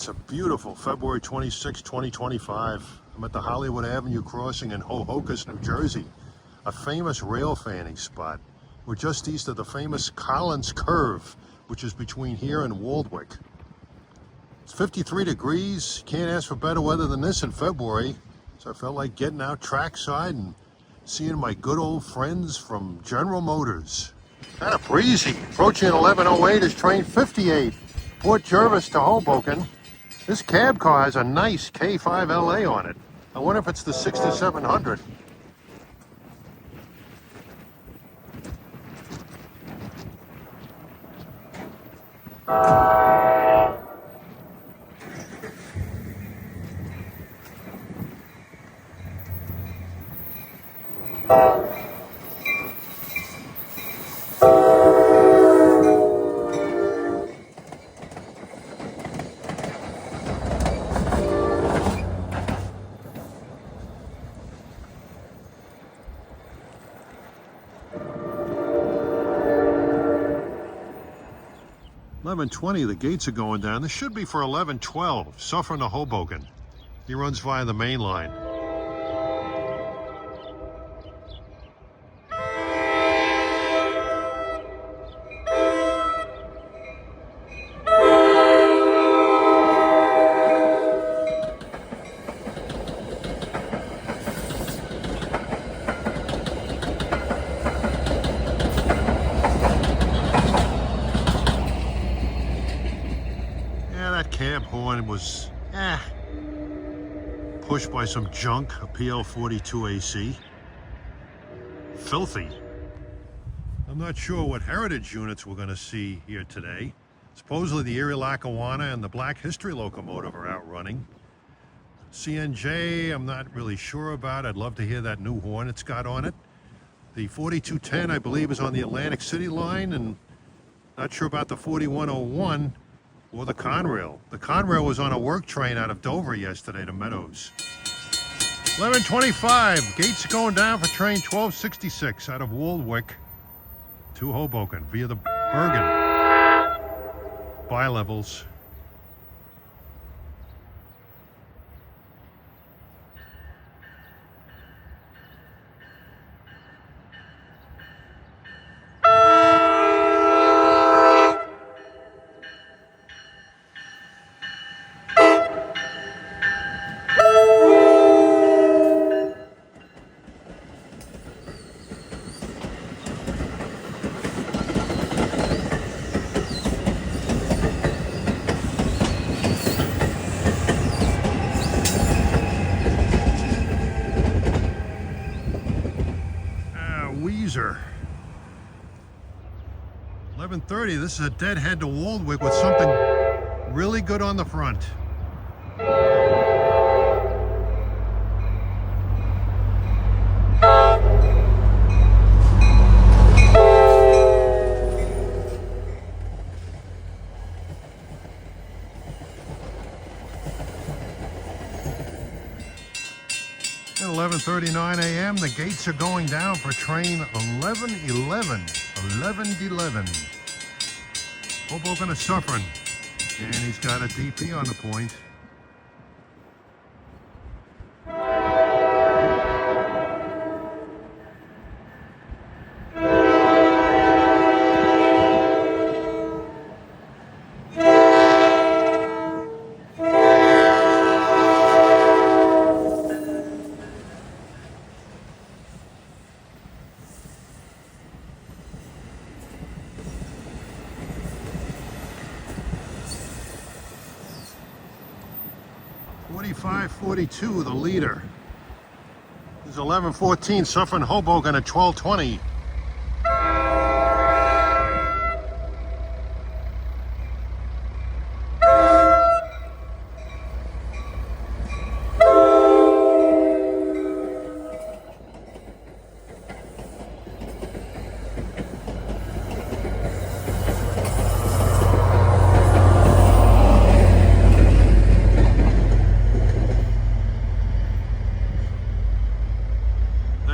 It's a beautiful February 26, 2025. I'm at the Hollywood Avenue crossing in Hohokus, New Jersey, a famous rail fanning spot. We're just east of the famous Collins Curve, which is between here and Waldwick. It's 53 degrees. Can't ask for better weather than this in February. So I felt like getting out trackside and seeing my good old friends from General Motors. Kind of breezy. Approaching 1108 is train 58, Port Jervis to Hoboken. This cab car has a nice K5LA on it. I wonder if it's the 6700. $11.20, the gates are going down. This should be for $11.12, Suffern to Hoboken. He runs via the main line. That cab horn was pushed by some junk, a PL42AC. Filthy. I'm not sure what heritage units we're going to see here today. Supposedly the Erie Lackawanna and the Black History locomotive are out running. CNJ, I'm not really sure about. I'd love to hear that new horn it's got on it. The 4210, I believe, is on the Atlantic City line, and not sure about the 4101 or the Conrail. The Conrail was on a work train out of Dover yesterday to Meadows. 11:25, gates are going down for train 1266 out of Waldwick to Hoboken via the Bergen bi-levels. Weezer. 11:30, this is a deadhead to Waldwick with something really good on the front. At 11:39 a.m., the gates are going down for train 1111. 1111. Hoboken to Suffern. And he's got a DP on the point. $45.42, the leader. This is 11:14, Suffern Hoboken at 12:20.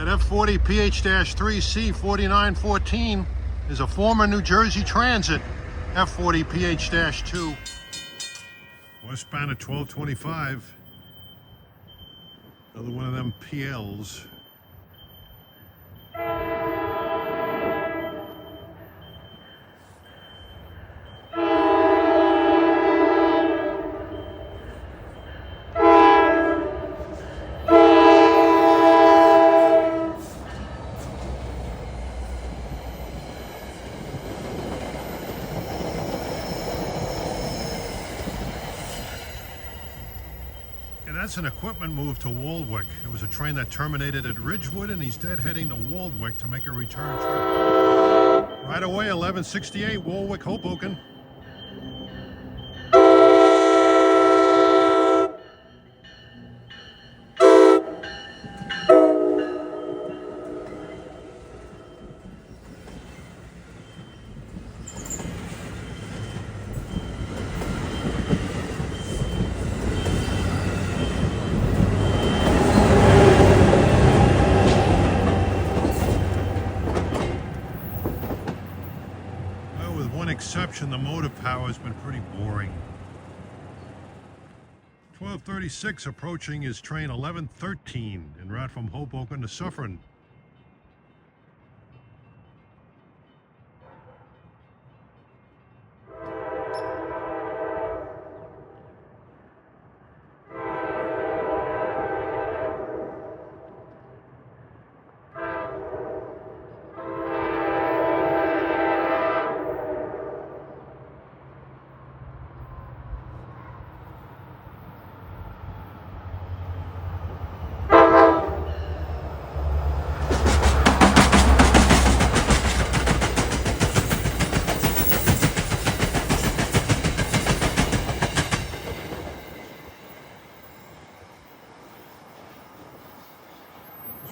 F40 PH-3C 4914 is a former New Jersey Transit F40 PH-2. Westbound at 1225. Another one of them PLs. That's an equipment move to Waldwick. It was a train that terminated at Ridgewood, and he's dead heading to Waldwick to make a return trip. Right away, 1168 Waldwick, Hoboken. Exception, the motive power has been pretty boring. 1236 approaching is train 1113 en route from Hoboken to Suffern.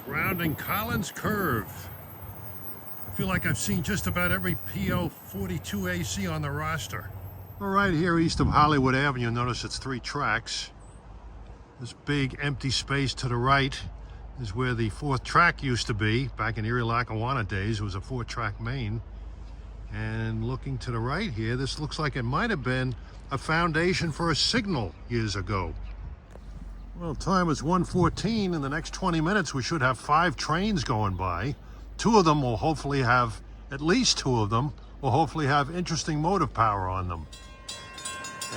Rounding Collins Curve. I feel like I've seen just about every PO42 AC on the roster. All right, here east of Hollywood Avenue, notice it's 3 tracks. This big empty space to the right is where the 4th track used to be. Back in Erie, Lackawanna days, it was a 4-track main. And looking to the right here, this looks like it might have been a foundation for a signal years ago. Well, time is 1:14. In the next 20 minutes, we should have 5 trains going by. 2 of them will hopefully have, at least 2 of them, will hopefully have interesting motive power on them.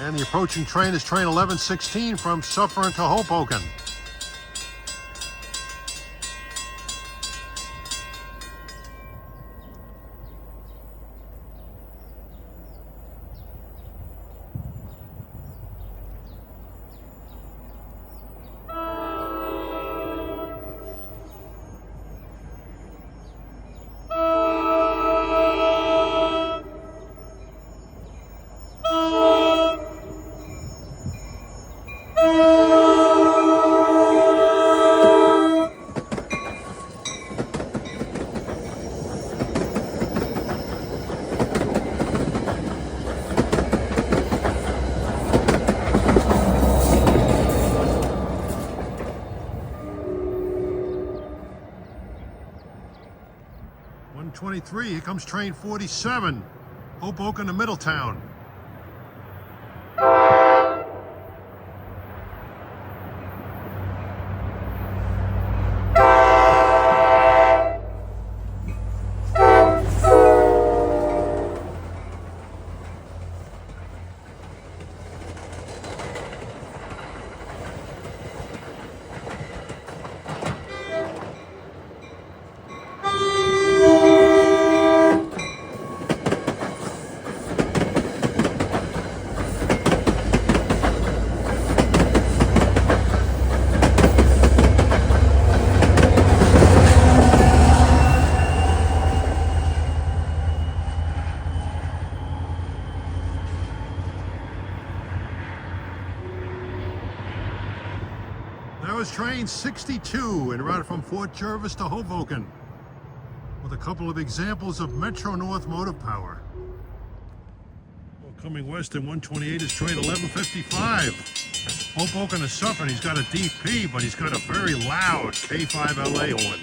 And the approaching train is train 1116 from Suffern to Hoboken. Here comes train 47, Hoboken to Middletown. That was train 62 en route from Fort Jervis to Hoboken, with a couple of examples of Metro North motive power. Well, coming west in 128 is train 1155. Hoboken to Suffern. He's got a DP, but he's got a very loud K5LA horn.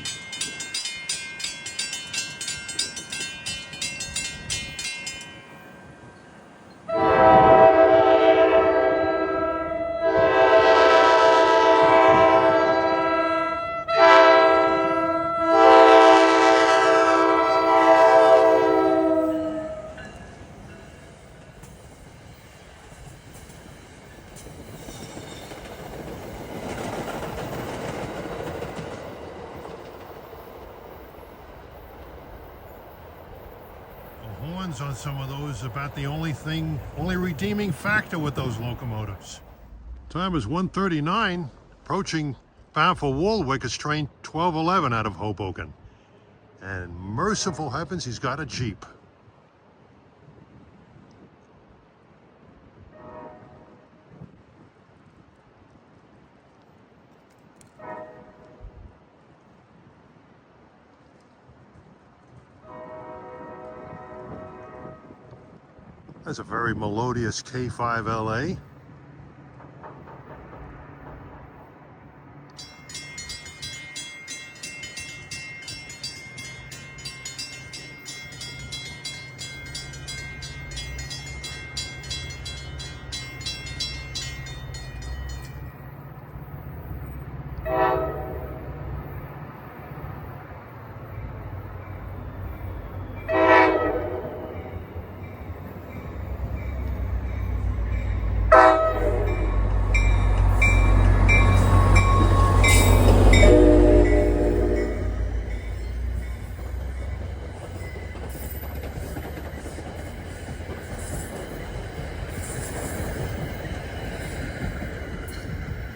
tires on some of those. About the only redeeming factor with those locomotives. Time is 1:39. Approaching, bound for Waldwick is train 1211 out of Hoboken. And merciful heavens, he's got a Jeep. That's a very melodious K5LA.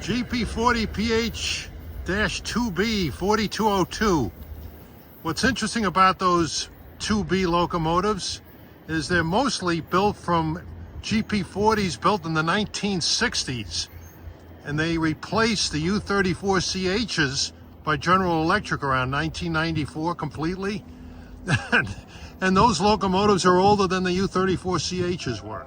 GP40 PH-2B 4202. What's interesting about those 2B locomotives is they're mostly built from GP40s built in the 1960s, and they replaced the U34CHs by General Electric around 1994 completely. And those locomotives are older than the U34CHs were.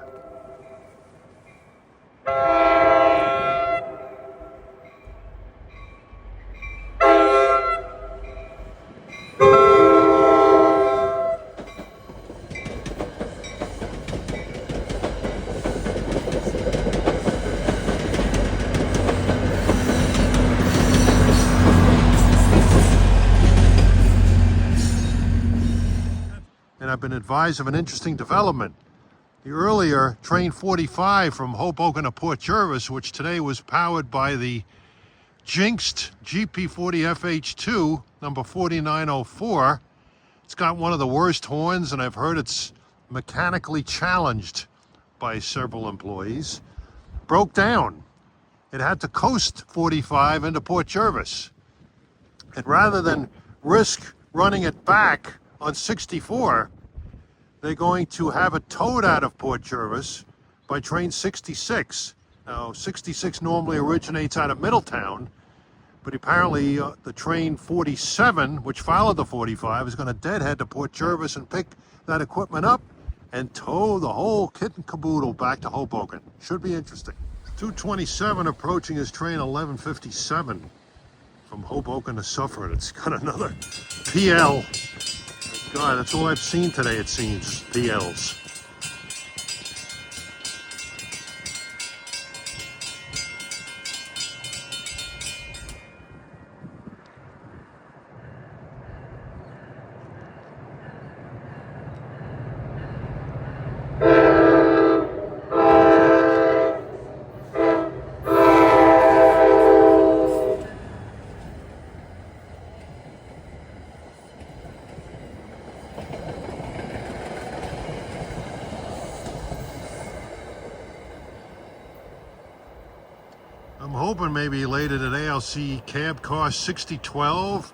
And I've been advised of an interesting development. The earlier train 45 from Hoboken to Port Jervis, which today was powered by the jinxed GP40 FH2 number 4904. It's got one of the worst horns, and I've heard it's mechanically challenged by several employees. Broke down. It had to coast 45 into Port Jervis. And rather than risk running it back on 64, they're going to have it towed out of Port Jervis by train 66. Now, 66 normally originates out of Middletown, but apparently the train 47, which followed the 45, is going to deadhead to Port Jervis and pick that equipment up and tow the whole kit and caboodle back to Hoboken. Should be interesting. 227 approaching his train 1157 from Hoboken to Sufford. It's got another PL. God, that's all I've seen today, it seems, PLs. I'm hoping maybe later today I'll see cab car 6012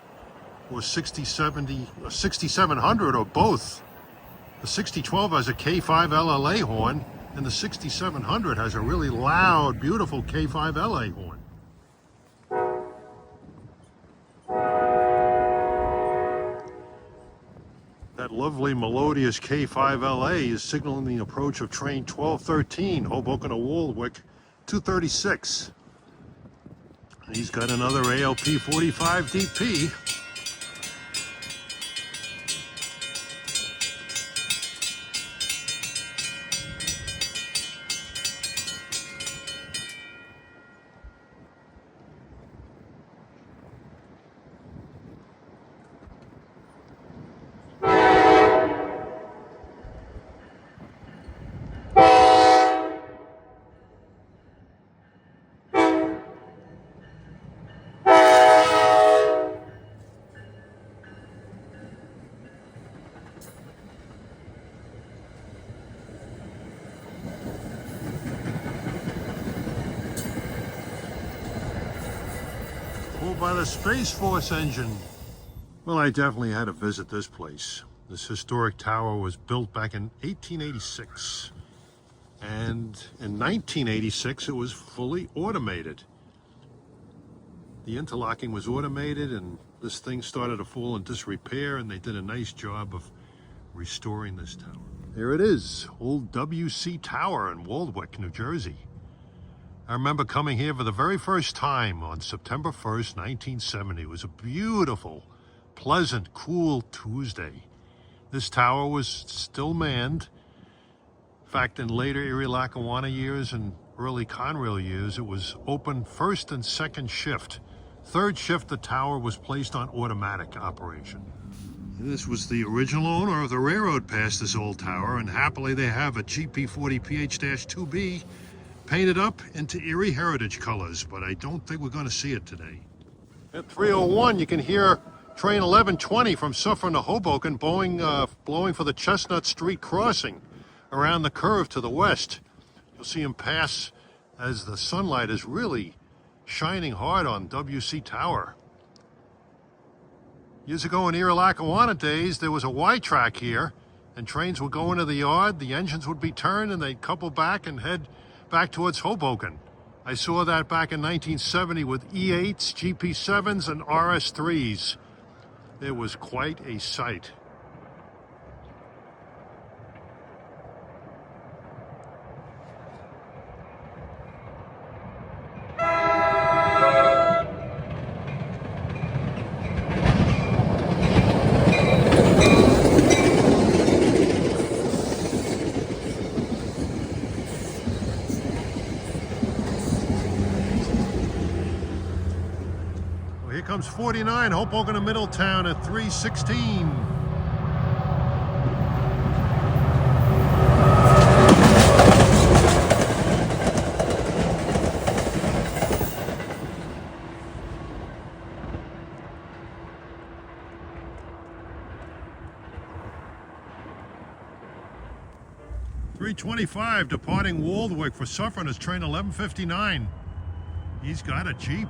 or 6070 or 6700 or both. The 6012 has a K5 LLA horn, and the 6700 has a really loud, beautiful K5 LA horn. That lovely melodious K5 LA is signaling the approach of train 1213, Hoboken to Waldwick, 236. He's got another ALP 45 DP. controlled by the Space Force engine. Well, I definitely had to visit this place. This historic tower was built back in 1886. And in 1986, it was fully automated. The interlocking was automated, and this thing started to fall in disrepair, and they did a nice job of restoring this tower. There it is, old WC Tower in Waldwick, New Jersey. I remember coming here for the very first time on September 1st, 1970. It was a beautiful, pleasant, cool Tuesday. This tower was still manned. In fact, in later Erie-Lackawanna years and early Conrail years, it was open first and second shift. Third shift, the tower was placed on automatic operation. This was the original owner of the railroad passed this old tower, and happily they have a GP40PH-2B painted up into Erie heritage colors, but I don't think we're going to see it today. At 3:01, you can hear train 1120 from Suffern to Hoboken blowing for the Chestnut Street crossing around the curve to the west. You'll see him pass as the sunlight is really shining hard on WC Tower. Years ago in Erie-Lackawanna days, there was a Y track here, and trains would go into the yard, the engines would be turned, and they'd couple back and head back towards Hoboken. I saw that back in 1970 with E8s, GP7s, and RS3s. It was quite a sight. Here comes 49, Hoboken to Middletown at 3:16. .325 departing Waldwick for Suffern is train 1159. He's got a Jeep.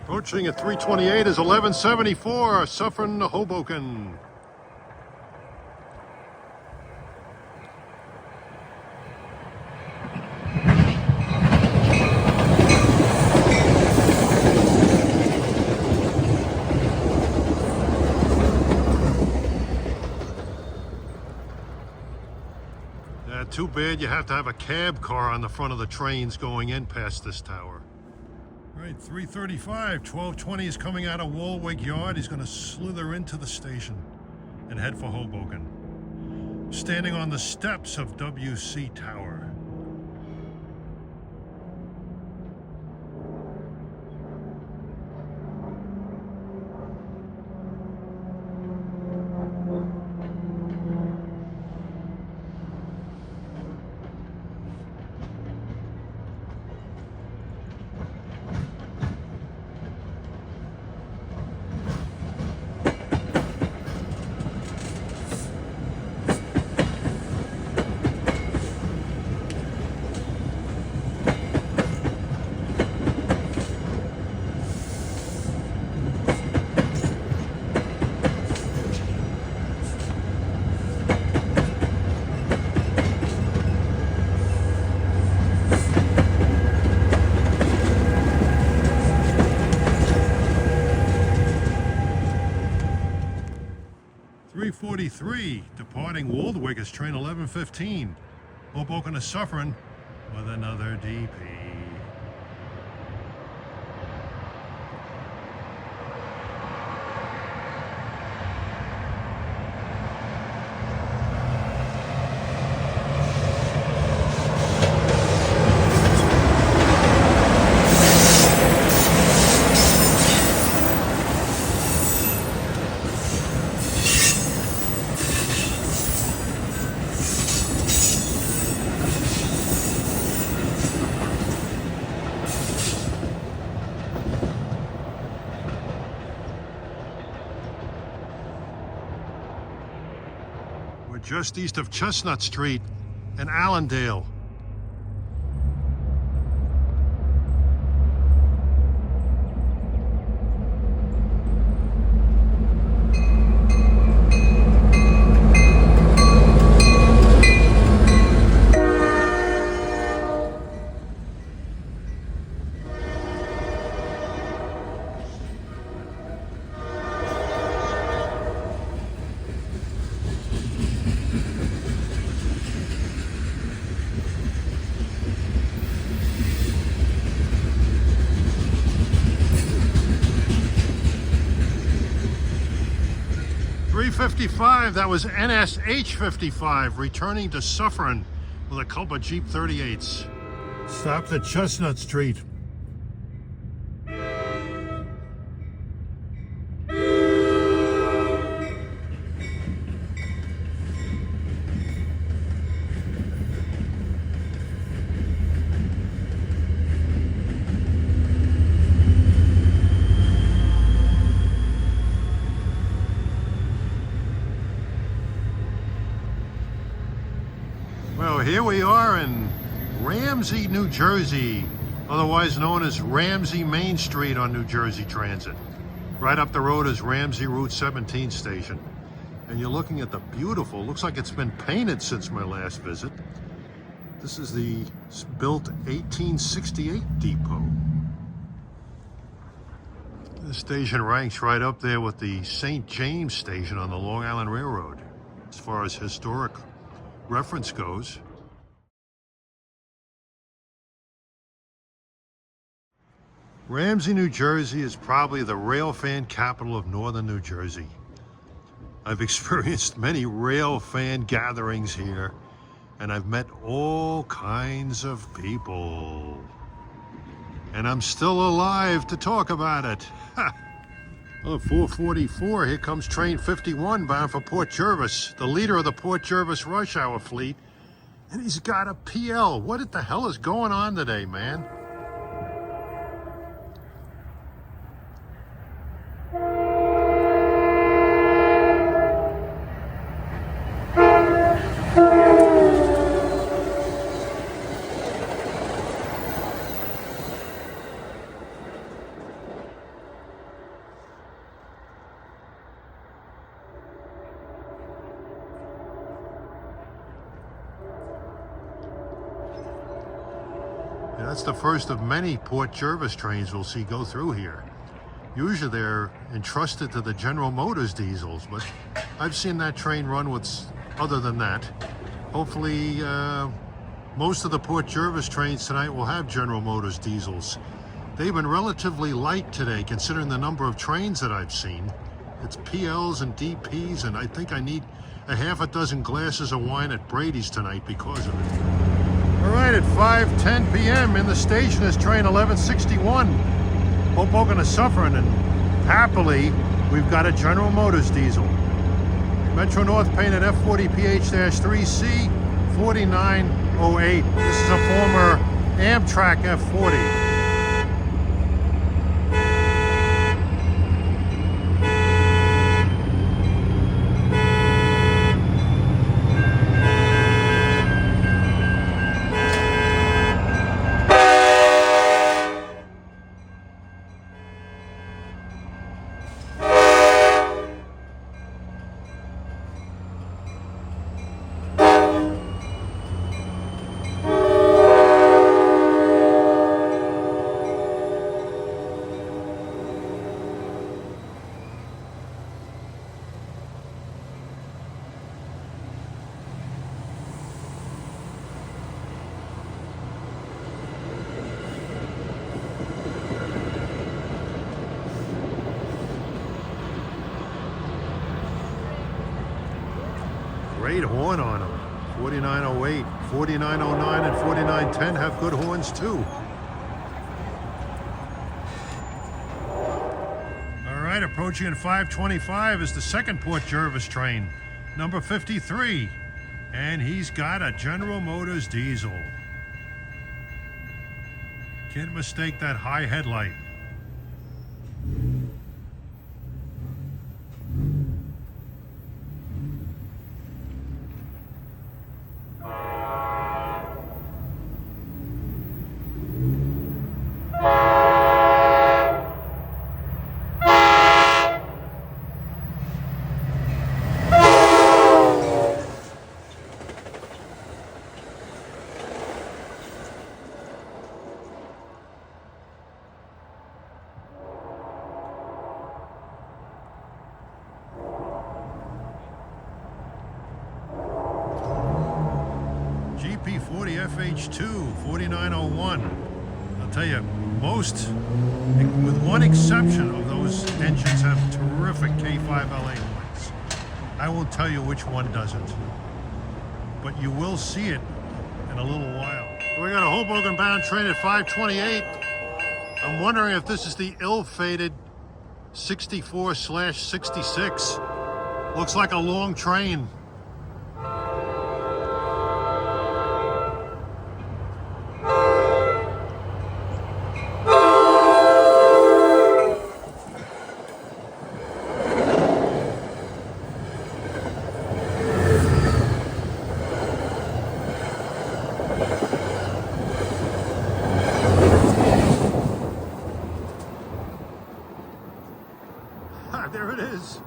Approaching at 3:28 is 1174, Suffern to Hoboken. Too bad you have to have a cab car on the front of the trains going in past this tower. Right, 3:35, 1220 is coming out of Waldwick Yard. He's going to slither into the station and head for Hoboken. Standing on the steps of WC Tower. .43, departing Waldwick is train 1115. Hoboken to Suffern with another DP. Just east of Chestnut Street in Allendale. .55, that was NSH 55, returning to Suffern with a couple of Jeep 38s. Stopped at Chestnut Street. Well, here we are in Ramsey, New Jersey, otherwise known as Ramsey Main Street on New Jersey Transit. Right up the road is Ramsey Route 17 station. And you're looking at the beautiful, looks like it's been painted since my last visit. This is the built 1868 depot. This station ranks right up there with the St. James station on the Long Island Railroad, as far as historic reference goes. Ramsey, New Jersey is probably the rail fan capital of northern New Jersey. I've experienced many rail fan gatherings here, and I've met all kinds of people. And I'm still alive to talk about it. Oh, 4:44, here comes train 51 bound for Port Jervis, the leader of the Port Jervis rush hour fleet. And he's got a PL. What the hell is going on today, man? Yeah, that's the first of many Port Jervis trains we'll see go through here. Usually they're entrusted to the General Motors diesels, but I've seen that train run with other than that. Hopefully most of the Port Jervis trains tonight will have General Motors diesels. They've been relatively light today considering the number of trains that I've seen. It's PLs and DPs, and I think I need a half a dozen glasses of wine at Brady's tonight because of it. All right, at 5:10 p.m. in the station is train 1161, Hoboken to Suffern, and happily, we've got a General Motors diesel. Metro North painted F40PH-3C 4908. This is a former Amtrak F40. Great horn on them. 4908, 4909, and 4910 have good horns too. All right, approaching at 525 is the second Port Jervis train, number 53. And he's got a General Motors diesel. Can't mistake that high headlight. GP40FH2, 4901. I'll tell you, most, with one exception of those engines, have terrific K5LA horns. I won't tell you which one doesn't, but you will see it in a little while. We got a Hoboken bound train at 528. I'm wondering if this is the ill-fated 64/66. Looks like a long train. There it is.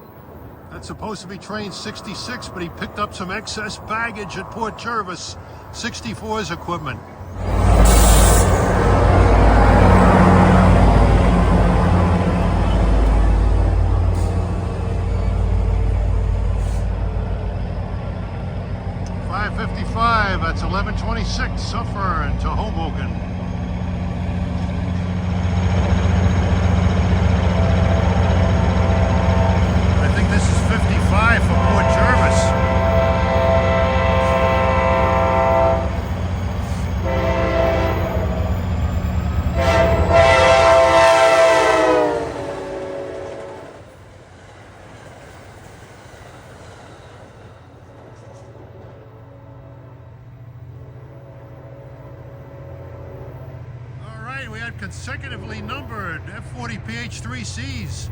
That's supposed to be train 66, but he picked up some excess baggage at Port Jervis. 64's equipment. .555, that's 1126, Suffern to Hoboken. This is 55 for Port Jervis. All right, we had consecutively numbered F40 PH3Cs.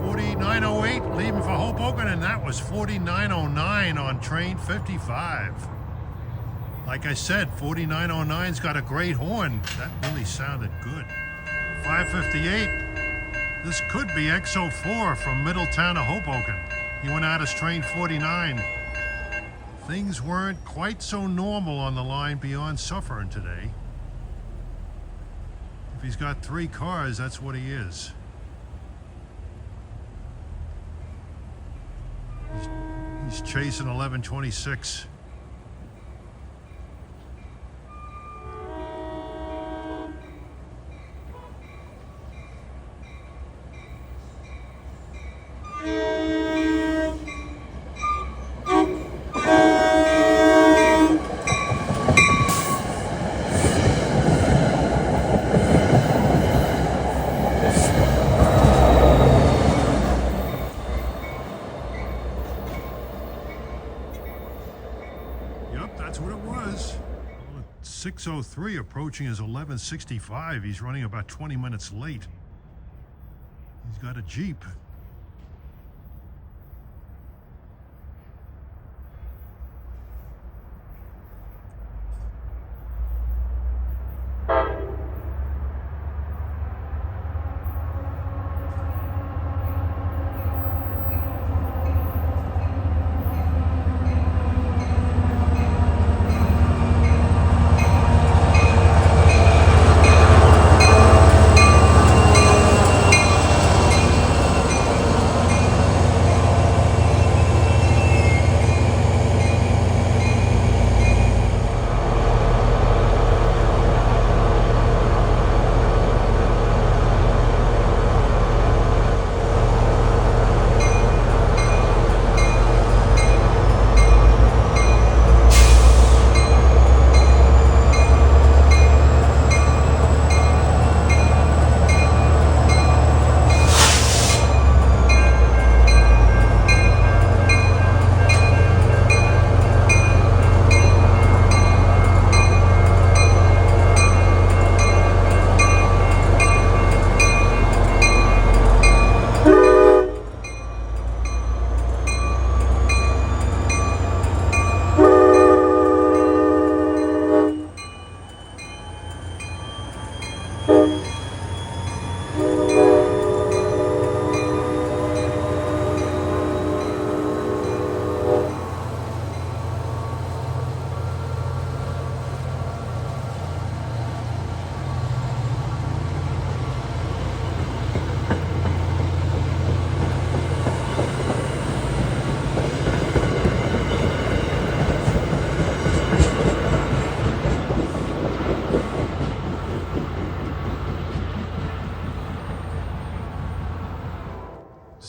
4908 leaving for Hoboken, and that was 4909 on train 55. Like I said, 4909's got a great horn. That really sounded good. 558. This could be X04 from Middletown to Hoboken. He went out as train 49. Things weren't quite so normal on the line beyond Suffern today. If he's got 3 cars, that's what he is. He's chasing 1126. That's what it was. 603 approaching his 1165. He's running about 20 minutes late. He's got a Jeep.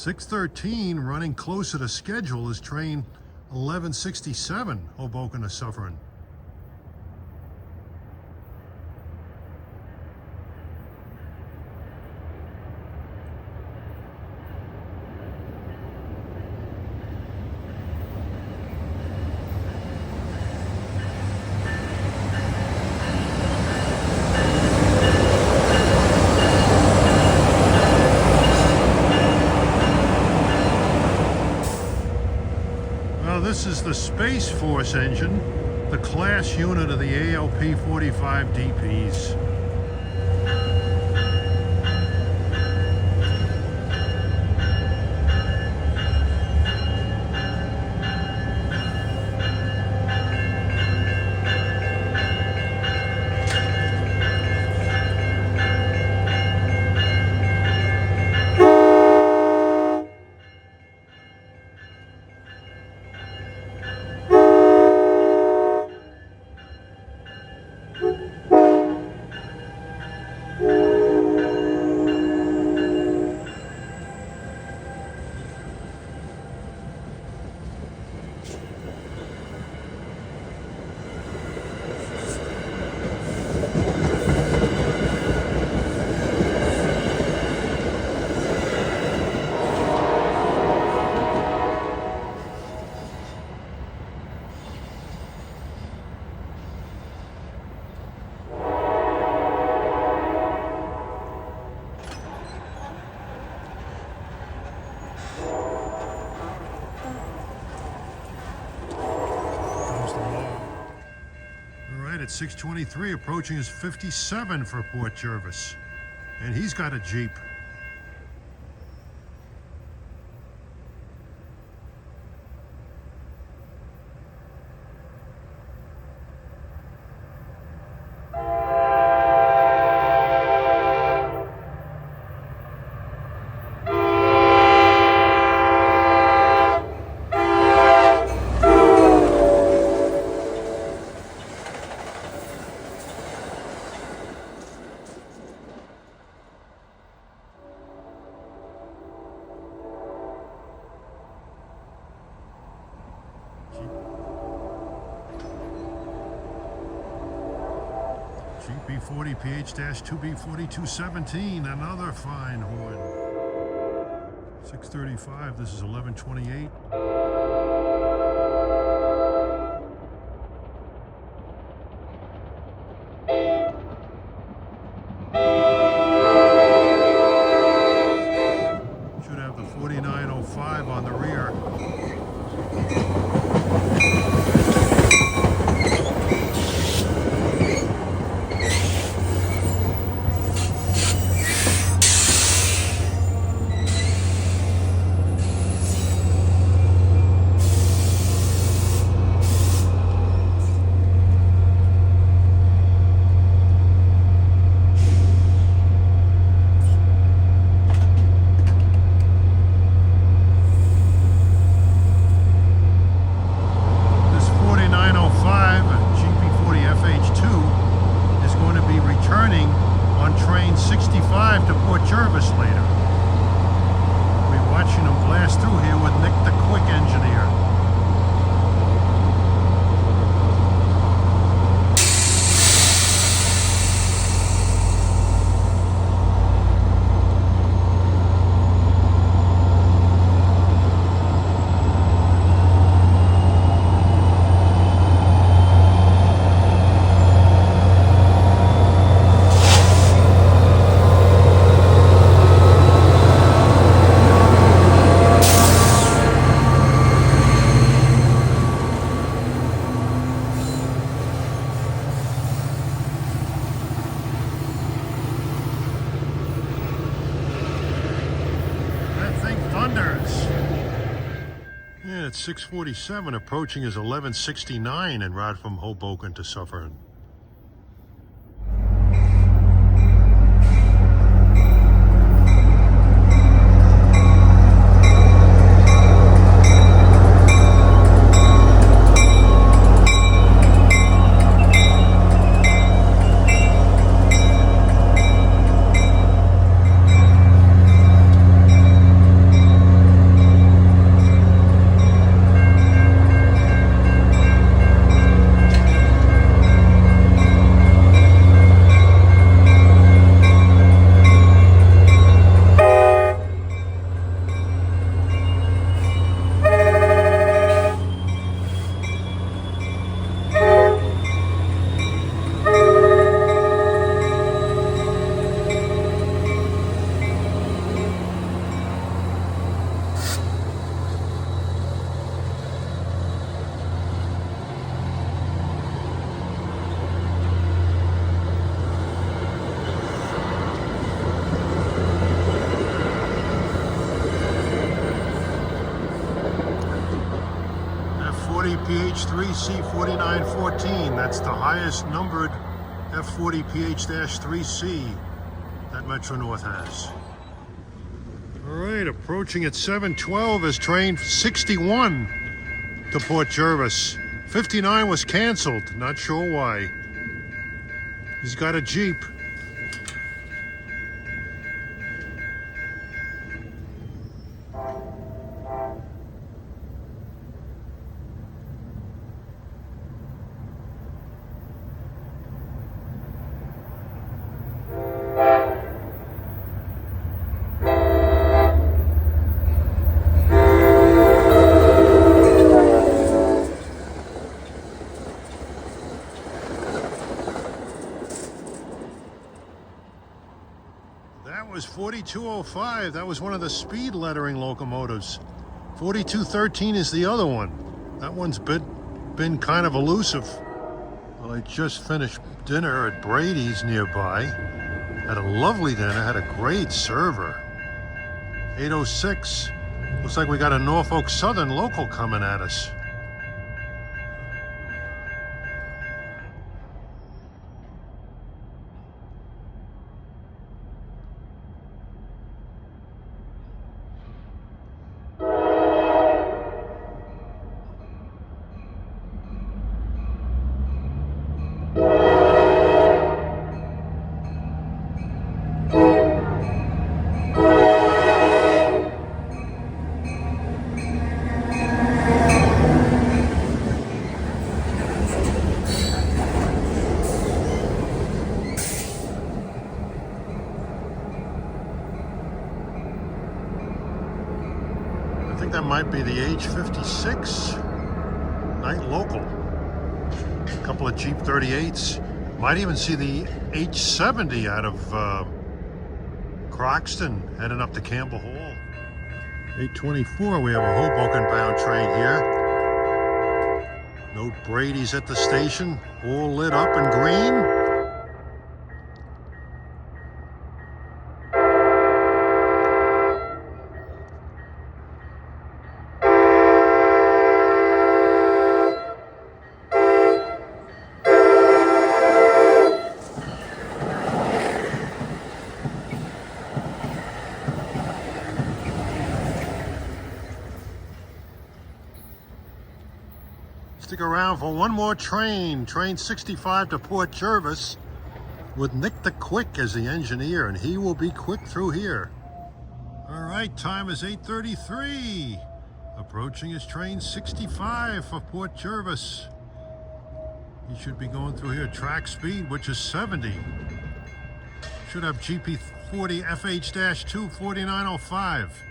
6:13, running closer to schedule, is train 1167, Hoboken to Suffern. This is the Space Force engine, the class unit of the ALP-45 DPs. At 6:23, approaching his 57 for Port Jervis, and he's got a Jeep. GP40PH-2B4217, another fine horn. 6:35, this is 11:28. Should have the 4905 on the rear. At 6:47, approaching his 1169 en route from Hoboken to Suffern. F40 PH3C 4914. That's the highest numbered F40 PH-3C that Metro North has. All right, approaching at 7:12 is train 61 to Port Jervis. 59 was canceled, not sure why. He's got a Jeep. That was 4205. That was one of the speed lettering locomotives. 4213 is the other one. That one's been kind of elusive. Well, I just finished dinner at Brady's nearby. Had a lovely dinner, had a great server. 8:06. Looks like we got a Norfolk Southern local coming at us. I think that might be the H56 night local. A couple of Jeep 38s. Might even see the H70 out of Croxton heading up to Campbell Hall. 8:24, we have a Hoboken bound train here. Note Brady's at the station, all lit up in green. Stick around for one more train, train 65 to Port Jervis, with Nick the Quick as the engineer, and he will be quick through here. All right, time is 8:33. Approaching is train 65 for Port Jervis. He should be going through here track speed, which is 70. Should have GP40 FH-2 4905.